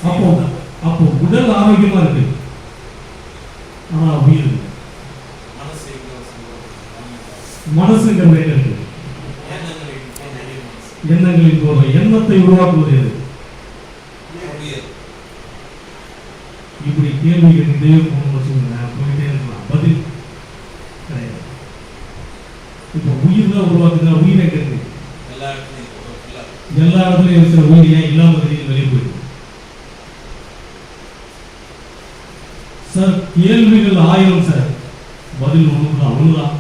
அப்போ அப்போ உடல் ஆரோக்கியமா இருக்கு, ஆனா உயிர் மனசுங்கிற வேலை இருக்கு. எண்ணங்களின் போர்வை, எண்ணத்தை உருவாக்குவது எது? இப்படி கேள்வி கேட்டுட்டே போயிட்டே இருக்கலாம், பதில் கிடையாது. இப்போ உயிர் தான் உருவாக்குதா? உயிரை கேட்டு எல்லா இடத்துலயும் இருக்கிற உயிர் ஏன் இல்லாம வெளியே போயிடுது? சார் கேள்விகள் 1000 சார், பதில் ஒண்ணுதான்.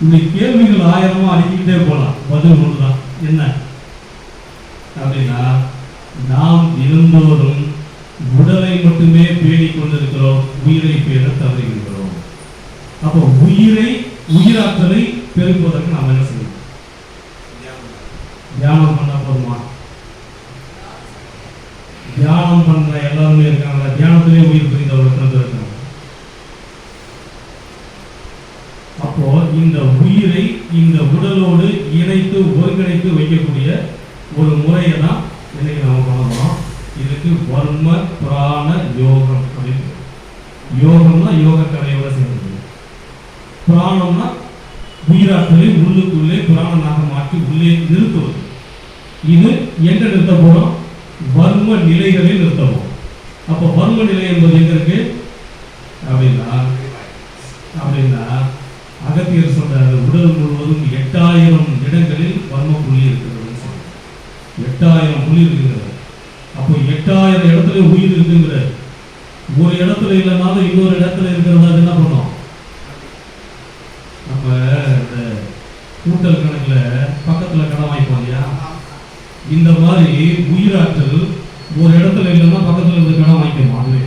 இந்த கேள்விகள் 1000 அடிக்கிட்டே போலாம், பதில் ஒண்ணுதான். என்ன அப்படின்னா, நாம் இருந்தோறும் உடலை மட்டுமே பேணி கொண்டிருக்கிறோம், உயிரை பேண தவறுகின்றோம். அப்போ உயிராற்றலை பெருக்குவதற்கு நாம் என்ன செய்யணும்? தியானம் பண்ண போதுமா? தியானம் பண்ற எல்லாருமே இருக்காங்க, தியானத்திலே உயிர் புரிந்தவர்கள் இருக்காங்க. அப்போ இந்த உயிரை இந்த உடலோடு இணைத்து ஒருங்கிணைத்து வைக்கக்கூடிய ஒரு முறையை தான் இன்னைக்கு நம்ம பண்ணணும். இதுக்கு வர்ம புராண யோகம் அப்படின்னு. யோகம்னா யோக கலையோட சேர்ந்தது, புராணம்னா உயிராற்றலை உள்ளுக்குள்ளே புராணமாக மாற்றி உள்ளே நிறுத்துவது. இது எங்க நிறுத்த போறோம்? வர்ம நிலைகளில் நிறுத்தவும். அப்போ வர்ம நிலை என்பது எங்க இருக்கு அப்படின்னா அகத்தியர் சொல்றாரு, உடல் முழுவதும் 8000 இடங்களில் வர்ம புள்ளி இருக்கிறது. 8000 புள்ளி இருக்குங்கிறது. அப்போ 8000 இடத்துல உயிர் இருக்குங்கிறது. ஒரு இடத்துல இல்லைனாலும் இன்னொரு இடத்துல இருக்கிறதா என்ன பண்ணோம்? நம்ம இந்த கூட்டல் கணக்குல பக்கத்துல கடன் வாங்கிப்போம் இல்லையா? இந்த மாதிரி உயிராற்றல் ஒரு இடத்துல இல்லைன்னா பக்கத்துல இருந்து கடன் வாங்கிக்கணும். அதுவே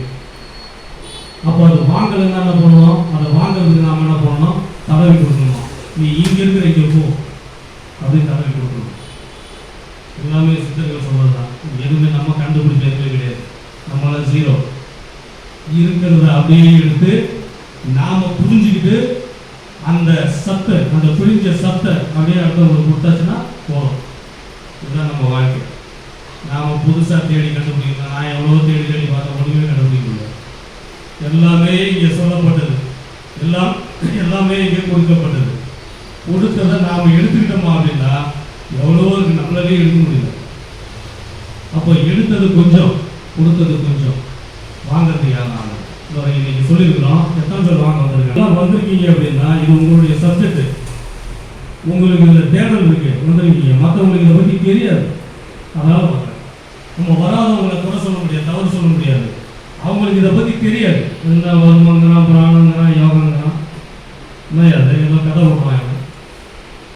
அப்போ அது வாங்கலைன்னா என்ன பண்ணணும்? அதை வாங்குறதுக்கு நாம என்ன பண்ணணும்? தடவி கொடுக்கணும். நீ இங்க இருக்கிற இங்க போ அப்படின்னு தடவி கொடுக்கணும். எல்லாமே சித்தர்கள் சொல்றதுதான், எதுவுமே நம்ம கண்டுபிடிச்சதே கிடையாது. நம்மளால 0 இருக்கிறத அப்படியே எடுத்து நாம புரிஞ்சுக்கிட்டு அந்த சத்தை, அந்த புரிஞ்ச சத்தை அப்படியே அடுத்தவங்களுக்கு கொடுத்தாச்சுன்னா போதும். இதுதான் நம்ம வாழ்க்கை. நாம புதுசா தேடி கண்டுபிடிக்கலாம். நான் எவ்வளவோ தேடி பார்த்தா ஒண்ணுமே கண்டுபிடிக்கல. எல்லாமே இங்க சொல்லப்பட்டது, எல்லாமே இங்க கொடுக்கப்பட்டது. கொடுத்ததை நாம எடுத்துக்கிட்டோமா அப்படின்னா எவ்வளவோ நம்மளாலே எடுக்க முடியல. அப்போ எடுத்தது கொஞ்சம், கொடுத்தது கொஞ்சம், வாங்கிறது யாரும். இன்னைக்கு சொல்லியிருக்கிறோம், எத்தனை பேர் வாங்க வந்திருக்கீங்க அப்படின்னா இது உங்களுடைய சப்ஜெக்ட், உங்களுக்கு இந்த தேடல் இருக்கு, வந்திருக்கீங்க. மற்றவங்களுக்கு இதை பற்றி தெரியாது. அதனால நம்ம வராதவங்களை குறை சொல்ல முடியாது, தவறு சொல்ல முடியாது. அவங்களுக்கு இதை பற்றி தெரியாது. என்ன வருமாங்கிறான், பிராணங்கிறான், யோகங்கிறான், இல்லை அதை எல்லாம் கதை விடுறாங்க.